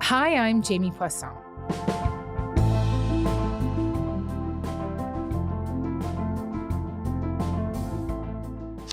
Hi, I'm Jamie Poisson.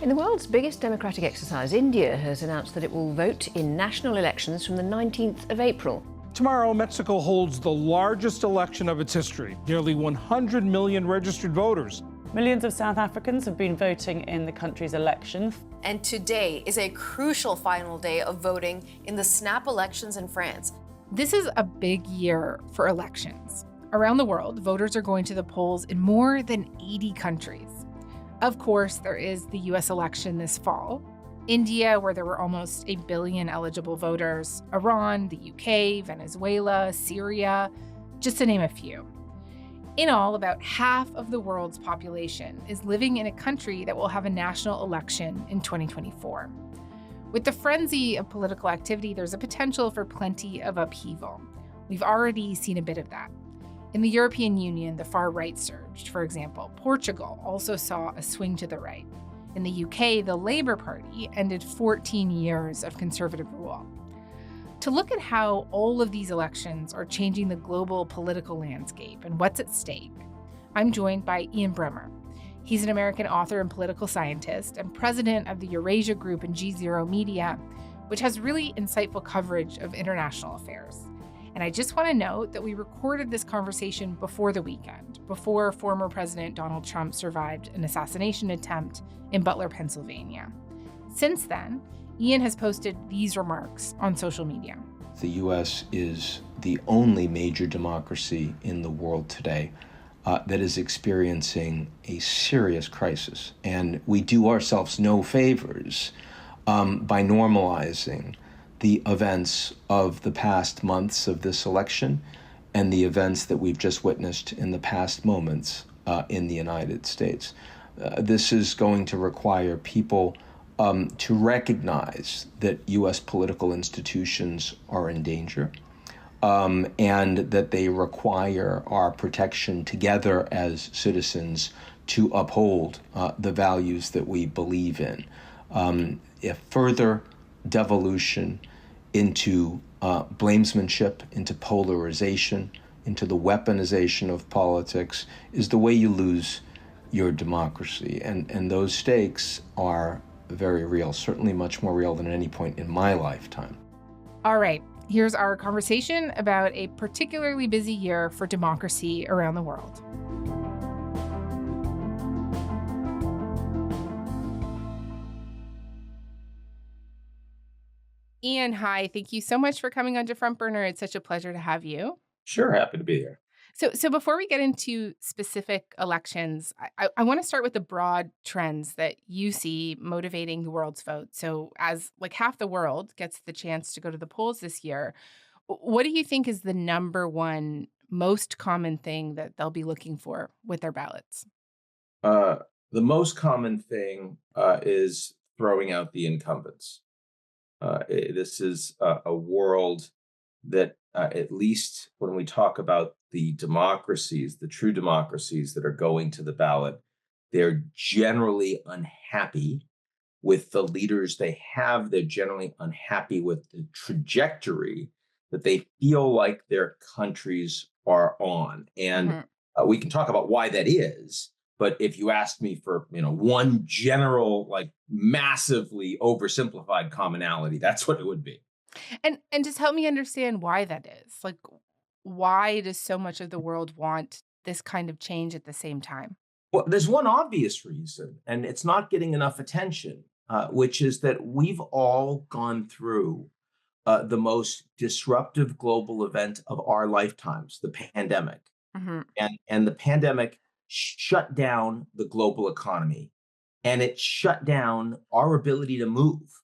In the world's biggest democratic exercise, India has announced that it will vote in national elections from the 19th of April. Tomorrow, Mexico holds the largest election of its history. Nearly 100 million registered voters. Millions of South Africans have been voting in the country's election. And today is a crucial final day of voting in the snap elections in France. This is a big year for elections. Around the world, voters are going to the polls in more than 80 countries. Of course, there is the US election this fall, India, where there were almost 1 billion eligible voters, Iran, the UK, Venezuela, Syria, just to name a few. In all, about half of the world's population is living in a country that will have a national election in 2024. With the frenzy of political activity, there's a potential for plenty of upheaval. We've already seen a bit of that. In the European Union, the far right surged, for example. Portugal also saw a swing to the right. In the UK, the Labour Party ended 14 years of conservative rule. To look at how all of these elections are changing the global political landscape and what's at stake, I'm joined by Ian Bremmer. He's an American author and political scientist and president of the Eurasia Group and G0 Media, which has really insightful coverage of international affairs. And I just want to note that we recorded this conversation before the weekend, before former President Donald Trump survived an assassination attempt in Butler, Pennsylvania. Since then, Ian has posted these remarks on social media. The U.S. is the only major democracy in the world today that is experiencing a serious crisis. And we do ourselves no favors by normalizing the events of the past months of this election and the events that we've just witnessed in the past moments in the United States. This is going to require people to recognize that U.S. political institutions are in danger, and that they require our protection together as citizens to uphold the values that we believe in. A further devolution into blamesmanship, into polarization, into the weaponization of politics is the way you lose your democracy. And those stakes are very real, certainly much more real than at any point in my lifetime. All right, here's our conversation about a particularly busy year for democracy around the world. Ian, hi. Thank you so much for coming on to Front Burner. It's such a pleasure to have you. Sure, happy to be here. So before we get into specific elections, I want to start with the broad trends that you see motivating the world's vote. So as like half the world gets the chance to go to the polls this year, what do you think is the number one most common thing that they'll be looking for with their ballots? The most common thing is throwing out the incumbents. This is a world that, at least when we talk about the democracies, the true democracies that are going to the ballot, they're generally unhappy with the leaders they have. They're generally unhappy with the trajectory that they feel like their countries are on. And we can talk about why that is. But if you asked me for, one general, like massively oversimplified commonality, that's what it would be. And just help me understand why that is. Like, why does so much of the world want this kind of change at the same time? Well, there's one obvious reason, and it's not getting enough attention, which is that we've all gone through the most disruptive global event of our lifetimes, the pandemic. And the pandemic shut down the global economy, and it shut down our ability to move.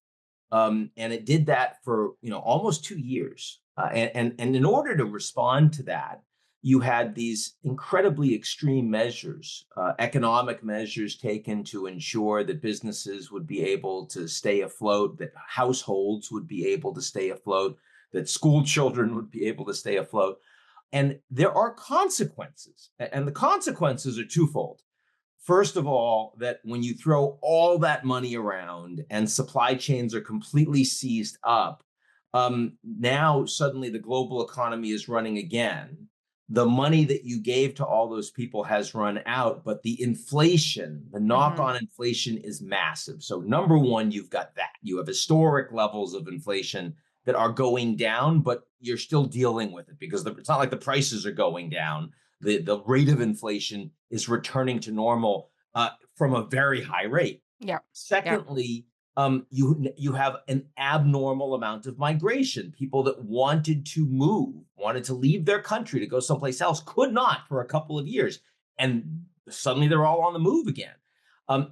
And it did that for almost 2 years. And in order to respond to that, you had these incredibly extreme measures, economic measures taken to ensure that businesses would be able to stay afloat, that households would be able to stay afloat, that school children would be able to stay afloat. And there are consequences, and the consequences are twofold. First of all, that when you throw all that money around and supply chains are completely seized up, Now suddenly the global economy is running again. The money that you gave to all those people has run out, but the inflation, the knock-on inflation is massive. So number one, you've got that. You have historic levels of inflation that are going down, but you're still dealing with it because it's not like the prices are going down. The rate of inflation is returning to normal from a very high rate. Yeah. Secondly, you have an abnormal amount of migration. People that wanted to move, wanted to leave their country to go someplace else, could not for a couple of years. And suddenly they're all on the move again.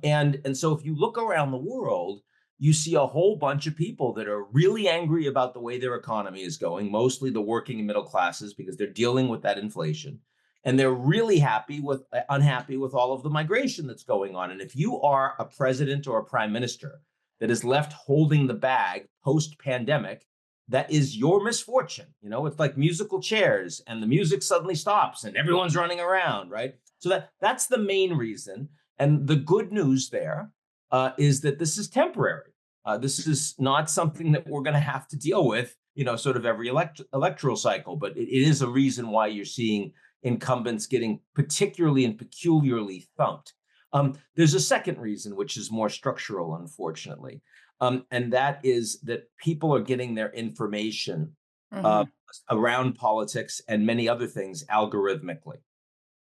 And so if you look around the world, you see a whole bunch of people that are really angry about the way their economy is going, mostly the working and middle classes, because they're dealing with that inflation. And they're really unhappy with all of the migration that's going on. And if you are a president or a prime minister that is left holding the bag post-pandemic, that is your misfortune. You know, it's like musical chairs and the music suddenly stops and everyone's running around, right? So that's the main reason. And the good news there is that this is temporary. This is not something that we're going to have to deal with, you know, sort of every electoral cycle, but it is a reason why you're seeing incumbents getting particularly and peculiarly thumped. There's a second reason, which is more structural, unfortunately, and that is that people are getting their information around politics and many other things algorithmically.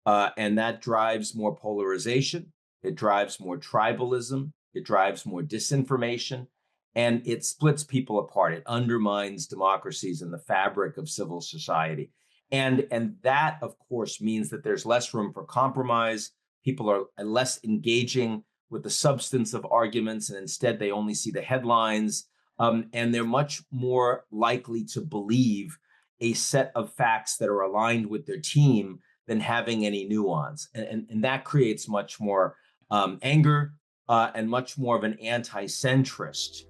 And that drives more polarization, it drives more tribalism, it drives more disinformation, and it splits people apart. It undermines democracies and the fabric of civil society. And that, of course, means that there's less room for compromise. People are less engaging with the substance of arguments, and instead they only see the headlines. And they're much more likely to believe a set of facts that are aligned with their team than having any nuance. And that creates much more anger and much more of an anti-centrist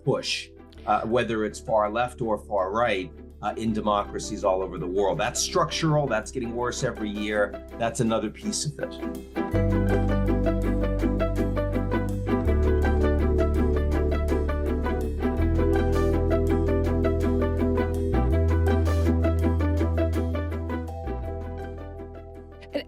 push, whether it's far left or far right. In democracies all over the world. That's structural, that's getting worse every year. That's another piece of it.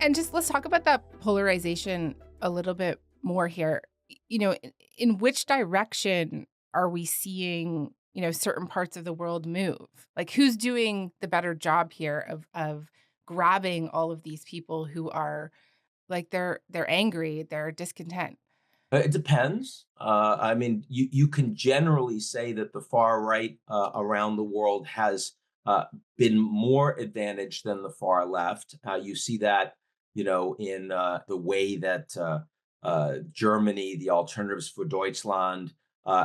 And just let's talk about that polarization a little bit more here. You know, in which direction are we seeing, you know, certain parts of the world move? Like, who's doing the better job here of grabbing all of these people who are like they're angry, they're discontent? It depends. I mean, you can generally say that the far right around the world has been more advantaged than the far left. You see that, you know, in the way that Germany, the Alternatives for Deutschland,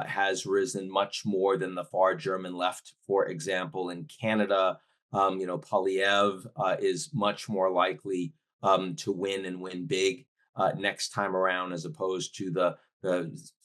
has risen much more than the far German left, for example. In Canada, you know, Polyev is much more likely to win and win big next time around, as opposed to the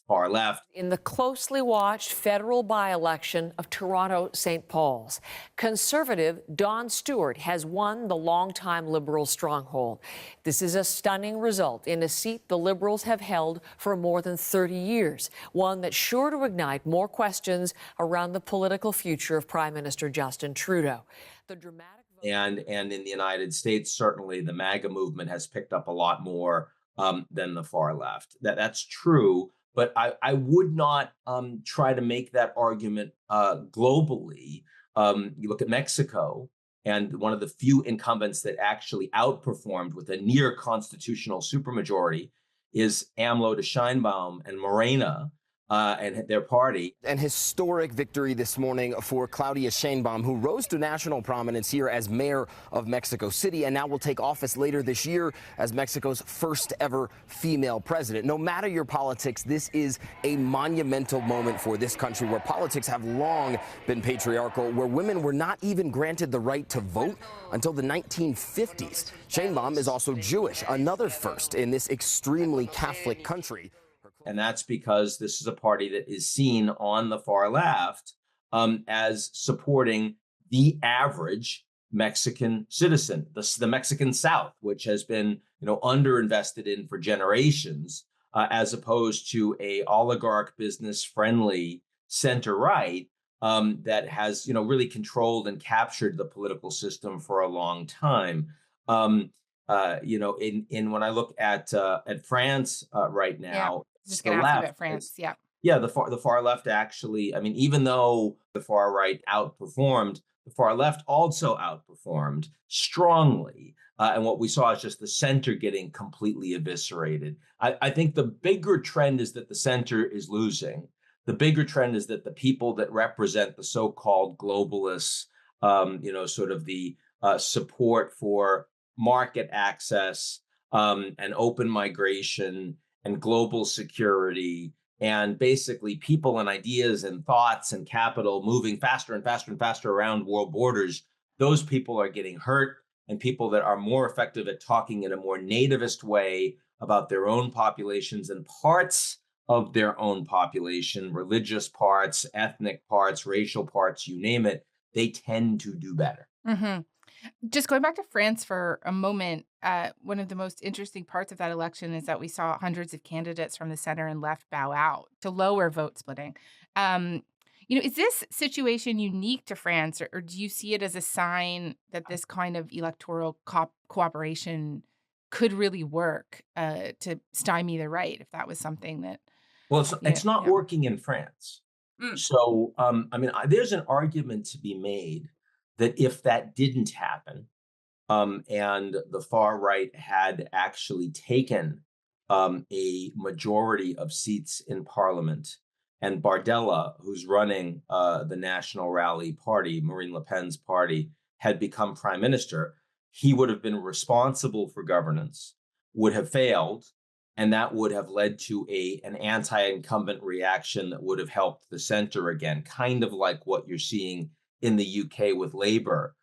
far left. In the closely watched federal by-election of Toronto-St. Paul's, Conservative Don Stewart has won the longtime Liberal stronghold. This is a stunning result in a seat the Liberals have held for more than 30 years, one that's sure to ignite more questions around the political future of Prime Minister Justin Trudeau. The dramatic and in the United States, certainly the MAGA movement has picked up a lot more than the far left. That's true. But I would not try to make that argument globally. You look at Mexico, and one of the few incumbents that actually outperformed with a near constitutional supermajority is AMLO to Sheinbaum and Morena and their party. An historic victory this morning for Claudia Sheinbaum, who rose to national prominence here as mayor of Mexico City and now will take office later this year as Mexico's first ever female president. No matter your politics, this is a monumental moment for this country, where politics have long been patriarchal, where women were not even granted the right to vote until the 1950s. Sheinbaum is also Jewish, another first in this extremely Catholic country. And that's because this is a party that is seen on the far left as supporting the average Mexican citizen, the Mexican South, which has been, you know, underinvested in for generations, as opposed to a oligarch business friendly center right, that has, really controlled and captured the political system for a long time. In when I look at France right Yeah. now, I was it's just the going to ask you left. about France. Yeah. Yeah, the far left actually. I mean, even though the far right outperformed, the far left also outperformed strongly. And what we saw is just the center getting completely eviscerated. I think the bigger trend is that the center is losing. The bigger trend is that the people that represent the so-called globalists, sort of the support for market access and open migration and global security, and basically people and ideas and thoughts and capital moving faster and faster and faster around world borders, those people are getting hurt. And people that are more effective at talking in a more nativist way about their own populations and parts of their own population, religious parts, ethnic parts, racial parts, you name it, they tend to do better. Mm-hmm. Just going back to France for a moment, one of the most interesting parts of that election is that we saw hundreds of candidates from the center and left bow out to lower vote splitting. Is this situation unique to France, or do you see it as a sign that this kind of electoral cooperation could really work to stymie the right, if that was something that... Well, it's not yeah. working in France. So, there's an argument to be made that if that didn't happen, and the far right had actually taken a majority of seats in parliament, and Bardella, who's running the National Rally Party, Marine Le Pen's party, had become prime minister, he would have been responsible for governance, would have failed, and that would have led to an anti-incumbent reaction that would have helped the center again, kind of like what you're seeing in the UK with Labour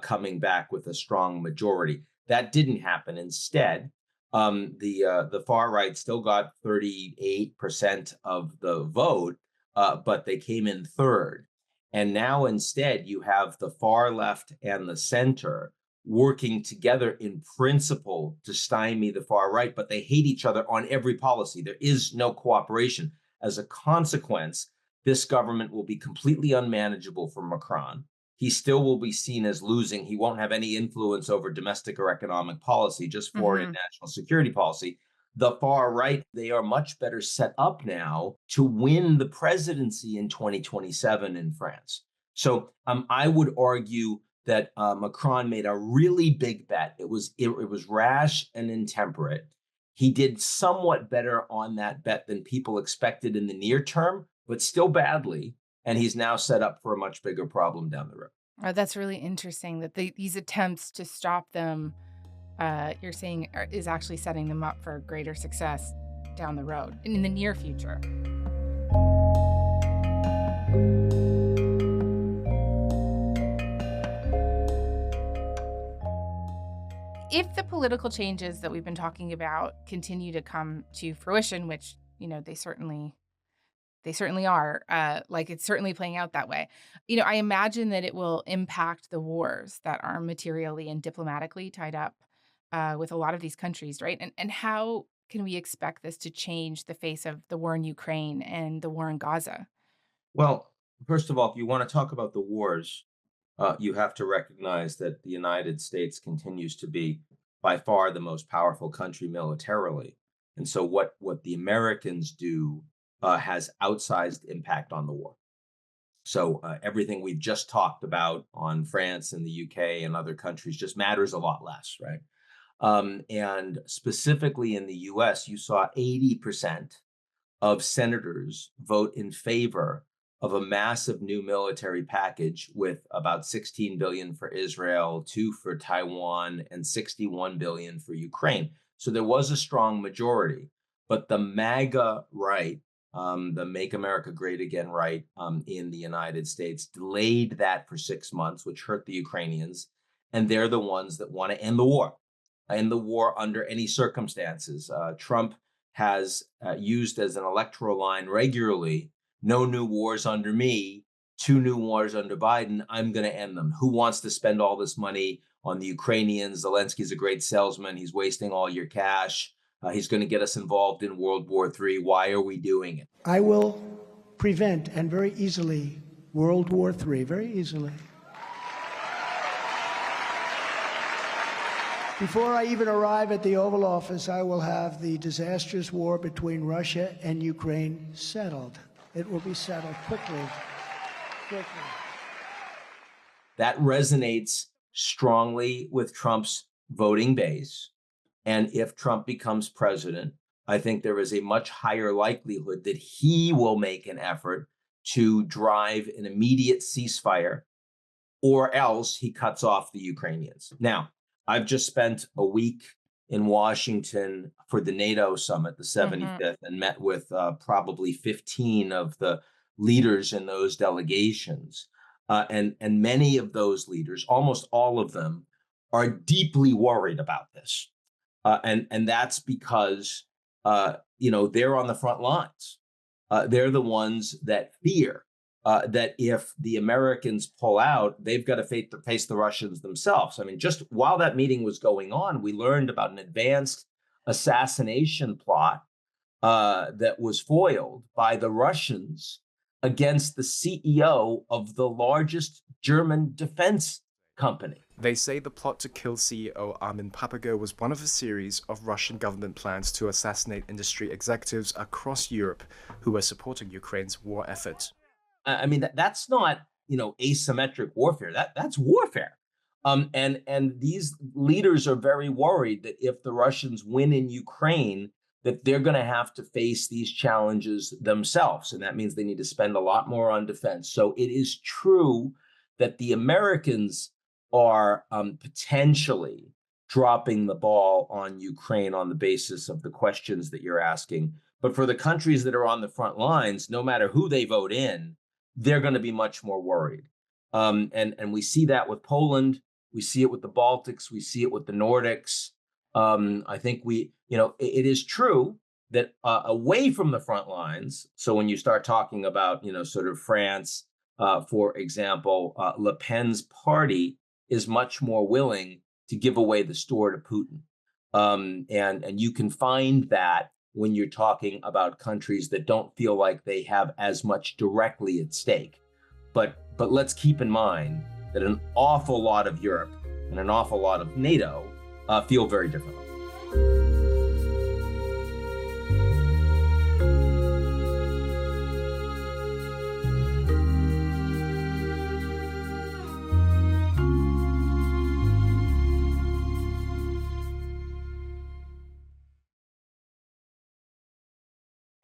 coming back with a strong majority. That didn't happen. Instead, the far right still got 38% of the vote, but they came in third. And now instead, you have the far left and the center working together in principle to stymie the far right, but they hate each other on every policy. There is no cooperation. As a consequence, this government will be completely unmanageable for Macron. He still will be seen as losing. He won't have any influence over domestic or economic policy, just foreign and national security policy. The far right, they are much better set up now to win the presidency in 2027 in France. So I would argue that Macron made a really big bet. It was rash and intemperate. He did somewhat better on that bet than people expected in the near term, but still badly. And he's now set up for a much bigger problem down the road. Oh, that's really interesting that these attempts to stop them, you're saying, is actually setting them up for greater success down the road in the near future. If the political changes that we've been talking about continue to come to fruition, which, they certainly are, like it's certainly playing out that way. I imagine that it will impact the wars that are materially and diplomatically tied up with a lot of these countries, right? And how can we expect this to change the face of the war in Ukraine and the war in Gaza? Well, first of all, if you want to talk about the wars, you have to recognize that the United States continues to be by far the most powerful country militarily. And so what the Americans do has outsized impact on the war. So everything we've just talked about on France and the UK and other countries just matters a lot less, right? And specifically in the US, you saw 80% of senators vote in favor of a massive new military package with about $16 billion for Israel, $2 billion for Taiwan, and $61 billion for Ukraine. So there was a strong majority, but the MAGA right, the Make America Great Again right in the United States delayed that for 6 months, which hurt the Ukrainians. And they're the ones that want to end the war under any circumstances. Trump has used as an electoral line regularly, no new wars under me, 2 new wars under Biden, I'm going to end them. Who wants to spend all this money on the Ukrainians? Zelensky's a great salesman. He's wasting all your cash. He's going to get us involved in World War III. Why are we doing it? I will prevent and very easily World War III very easily. Before I even arrive at the Oval Office, I will have the disastrous war between Russia and Ukraine settled. It will be settled quickly. That resonates strongly with Trump's voting base. And if Trump becomes president, I think there is a much higher likelihood that he will make an effort to drive an immediate ceasefire, or else he cuts off the Ukrainians. Now, I've just spent a week in Washington for the NATO summit, the 75th, and met with probably 15 of the leaders in those delegations. And many of those leaders, almost all of them, are deeply worried about this. And that's because, they're on the front lines. They're the ones that fear that if the Americans pull out, they've got to face the Russians themselves. I mean, just while that meeting was going on, we learned about an advanced assassination plot that was foiled by the Russians against the CEO of the largest German defense company. They say the plot to kill CEO Armin Papago was one of a series of Russian government plans to assassinate industry executives across Europe who were supporting Ukraine's war effort. I mean, that's not, asymmetric warfare. That's warfare. And these leaders are very worried that if the Russians win in Ukraine, that they're going to have to face these challenges themselves. And that means they need to spend a lot more on defense. So it is true that the Americans are potentially dropping the ball on Ukraine on the basis of the questions that you're asking. But for the countries that are on the front lines, no matter who they vote in, they're going to be much more worried. And we see that with Poland. We see it with the Baltics. We see it with the Nordics. I think it is true that away from the front lines, so when you start talking about, sort of France, for example, Le Pen's party is much more willing to give away the store to Putin. And you can find that when you're talking about countries that don't feel like they have as much directly at stake. But let's keep in mind that an awful lot of Europe and an awful lot of NATO feel very differently.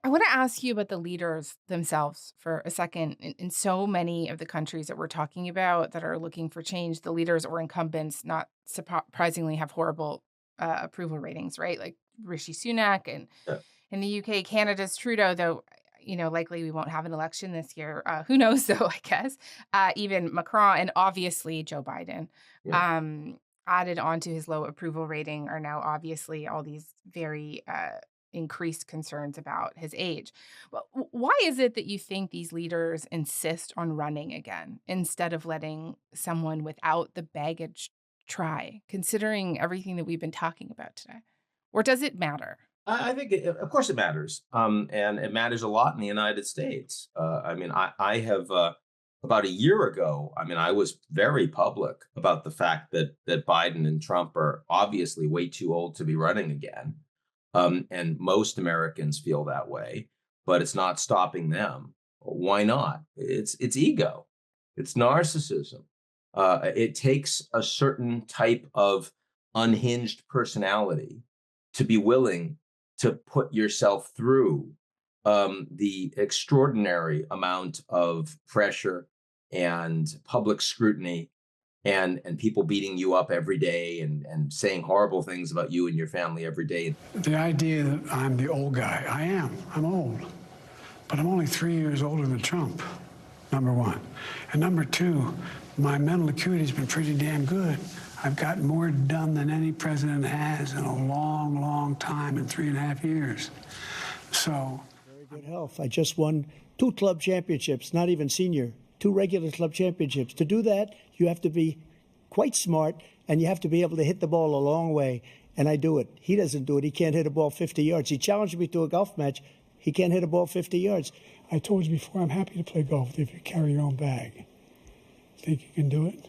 I want to ask you about the leaders themselves for a second. In so many of the countries that we're talking about that are looking for change, the leaders or incumbents, not surprisingly, have horrible approval ratings, right? Like Rishi Sunak and in the UK, Canada's Trudeau, though, likely we won't have an election this year. Who knows, though, I guess. Even Macron and obviously Joe Biden. Added on to his low approval rating are now obviously all these very increased concerns about his age. Well, why is it that you think these leaders insist on running again instead of letting someone without the baggage try, considering everything that we've been talking about today? Or does it matter? I think, of course, it matters. And it matters a lot in the United States. I have, about a year ago, I was very public about the fact that Biden and Trump are obviously way too old to be running again. And most Americans feel that way, but it's not stopping them. Why not? It's ego. It's narcissism. It takes a certain type of unhinged personality to be willing to put yourself through the extraordinary amount of pressure and public scrutiny and people beating you up every day and saying horrible things about you and your family every day. The idea that I'm the old guy, I am. I'm old. But I'm only 3 years older than Trump, number one. And number two, my mental acuity's been pretty damn good. I've gotten more done than any president has in a long, long time in 3.5 years. So. Very good health. I just won 2 club championships, not even senior. 2 regular club championships. To do that, you have to be quite smart, and you have to be able to hit the ball a long way, and I do it. He doesn't do it. He can't hit a ball 50 yards. He challenged me to a golf match. He can't hit a ball 50 yards. I told you before, I'm happy to play golf if you carry your own bag. Think you can do it?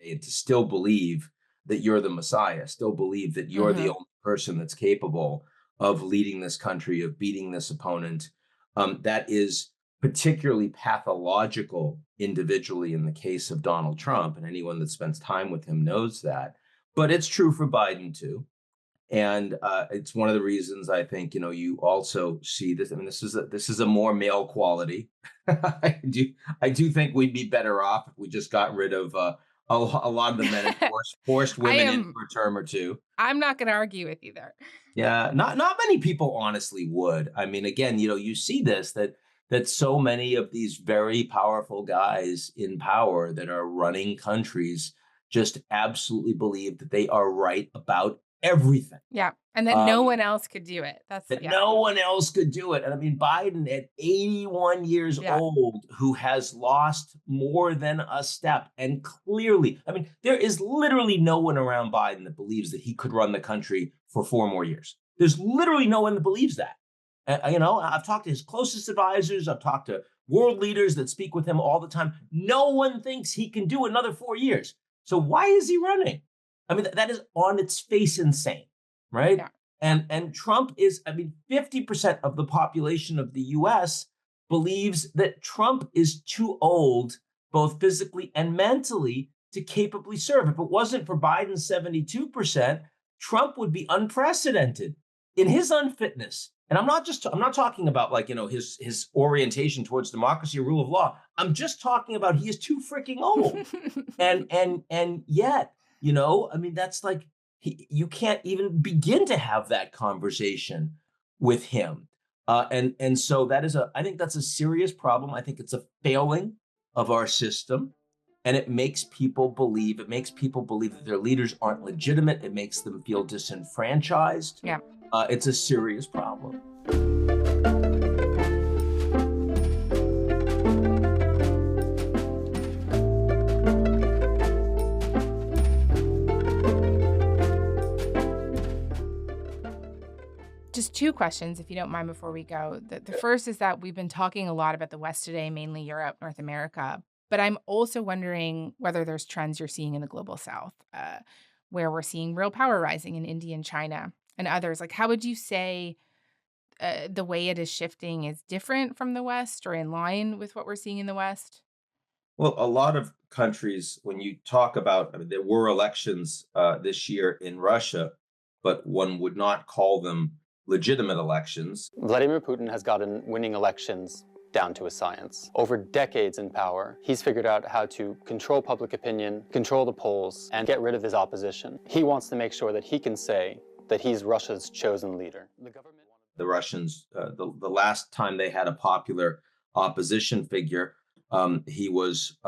And to still believe that you're the Messiah, still believe that you're the only person that's capable of leading this country, of beating this opponent. That is particularly pathological individually in the case of Donald Trump, and anyone that spends time with him knows that. But it's true for Biden too. And it's one of the reasons I think, you also see this. I mean, this is a more male quality. I do think we'd be better off if we just got rid of a lot of the men and forced women in for a term or two. I'm not going to argue with you there. Yeah, not many people honestly would. I mean, again, you see this that so many of these very powerful guys in power that are running countries just absolutely believe that they are right about everything. Yeah. And that no one else could do it. No one else could do it. And I mean, Biden at 81 years old, who has lost more than a step. And clearly, I mean, there is literally no one around Biden that believes that he could run the country for 4 more years. There's literally no one that believes that. I've talked to his closest advisors. I've talked to world leaders that speak with him all the time. No one thinks he can do another 4 years. So why is he running? I mean, that is on its face insane, right? Yeah. And Trump is, 50% of the population of the US believes that Trump is too old, both physically and mentally, to capably serve. If it wasn't for Biden's 72%, Trump would be unprecedented in his unfitness. And I'm not talking about his orientation towards democracy or rule of law. I'm just talking about he is too freaking old. and yet, that's you can't even begin to have that conversation with him. And so I think that's a serious problem. I think it's a failing of our system. And it makes people believe that their leaders aren't legitimate. It makes them feel disenfranchised. Yeah. It's a serious problem. Just 2 questions, if you don't mind, before we go. The first is that we've been talking a lot about the West today, mainly Europe, North America. But I'm also wondering whether there's trends you're seeing in the global South, where we're seeing real power rising in India and China and others. Like, how would you say the way it is shifting is different from the West or in line with what we're seeing in the West? Well, a lot of countries, when you talk about, there were elections this year in Russia, but one would not call them legitimate elections. Vladimir Putin has gotten winning elections down to a science. Over decades in power, he's figured out how to control public opinion, control the polls, and get rid of his opposition. He wants to make sure that he can say that he's Russia's chosen leader. The Russians, the last time they had a popular opposition figure, he was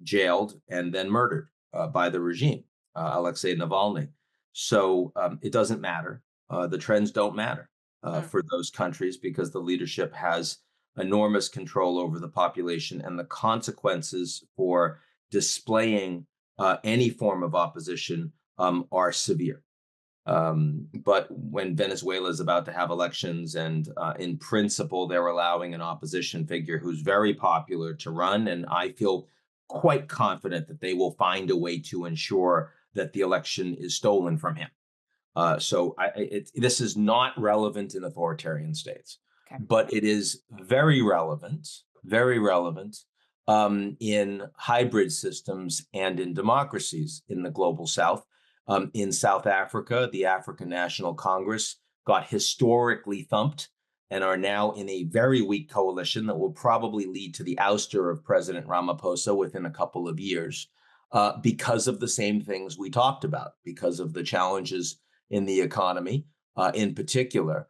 jailed and then murdered by the regime, Alexei Navalny. So it doesn't matter. The trends don't matter for those countries because the leadership has enormous control over the population, and the consequences for displaying any form of opposition are severe. But when Venezuela is about to have elections and in principle, they're allowing an opposition figure who's very popular to run, and I feel quite confident that they will find a way to ensure that the election is stolen from him. So this is not relevant in authoritarian states, but it is very relevant in hybrid systems and in democracies in the global South. In South Africa, the African National Congress got historically thumped and are now in a very weak coalition that will probably lead to the ouster of President Ramaphosa within a couple of years because of the same things we talked about, because of the challenges in the economy, in particular,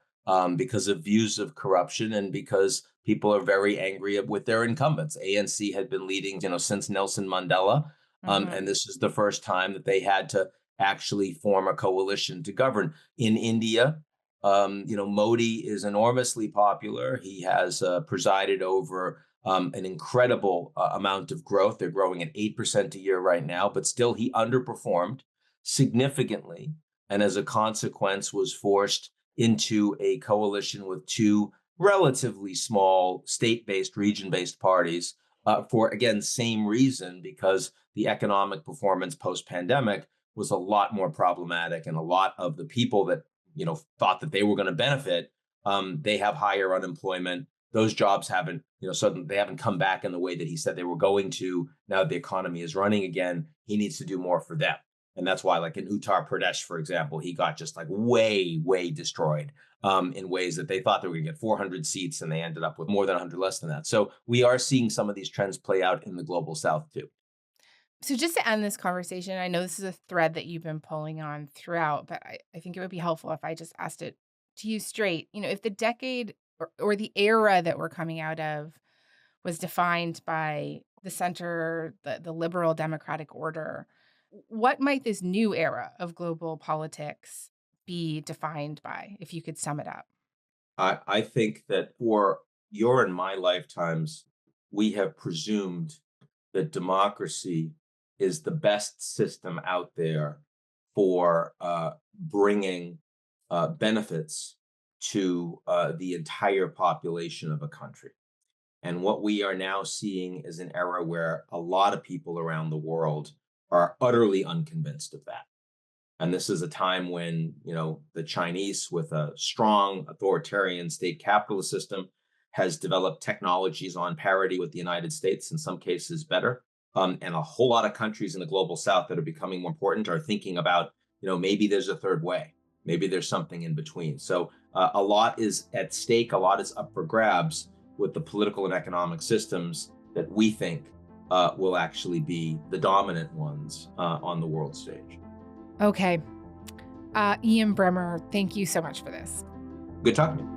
because of views of corruption and because people are very angry with their incumbents. ANC had been leading, since Nelson Mandela, and this is the first time that they had to actually form a coalition to govern. In India, Modi is enormously popular. He has presided over an incredible amount of growth. They're growing at 8% a year right now, but still he underperformed significantly. And as a consequence, was forced into a coalition with 2 relatively small state-based, region-based parties for, again, same reason, because the economic performance post-pandemic was a lot more problematic, and a lot of the people that, thought that they were going to benefit, they have higher unemployment. Those jobs haven't, they haven't come back in the way that he said they were going to. Now that the economy is running again, he needs to do more for them. And that's why, like in Uttar Pradesh, for example, he got just like way, way destroyed in ways that they thought they were going to get 400 seats, and they ended up with more than 100 less than that. So we are seeing some of these trends play out in the global south too. So just to end this conversation, I know this is a thread that you've been pulling on throughout, but I think it would be helpful if I just asked it to you straight. If the decade or the era that we're coming out of was defined by the center, the liberal democratic order, what might this new era of global politics be defined by, if you could sum it up? I think that for your and my lifetimes, we have presumed that democracy is the best system out there for bringing benefits to the entire population of a country. And what we are now seeing is an era where a lot of people around the world are utterly unconvinced of that. And this is a time when, the Chinese, with a strong authoritarian state capitalist system, has developed technologies on parity with the United States, in some cases better. And a whole lot of countries in the global south that are becoming more important are thinking about, maybe there's a third way. Maybe there's something in between. So a lot is at stake. A lot is up for grabs with the political and economic systems that we think will actually be the dominant ones on the world stage. Okay. Ian Bremmer, thank you so much for this. Good talking to you.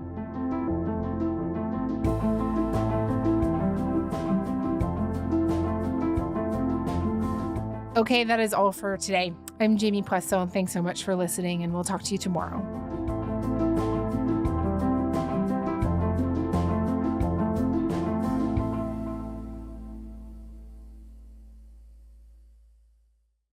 Okay, that is all for today. I'm Jamie Poisson. Thanks so much for listening, and we'll talk to you tomorrow.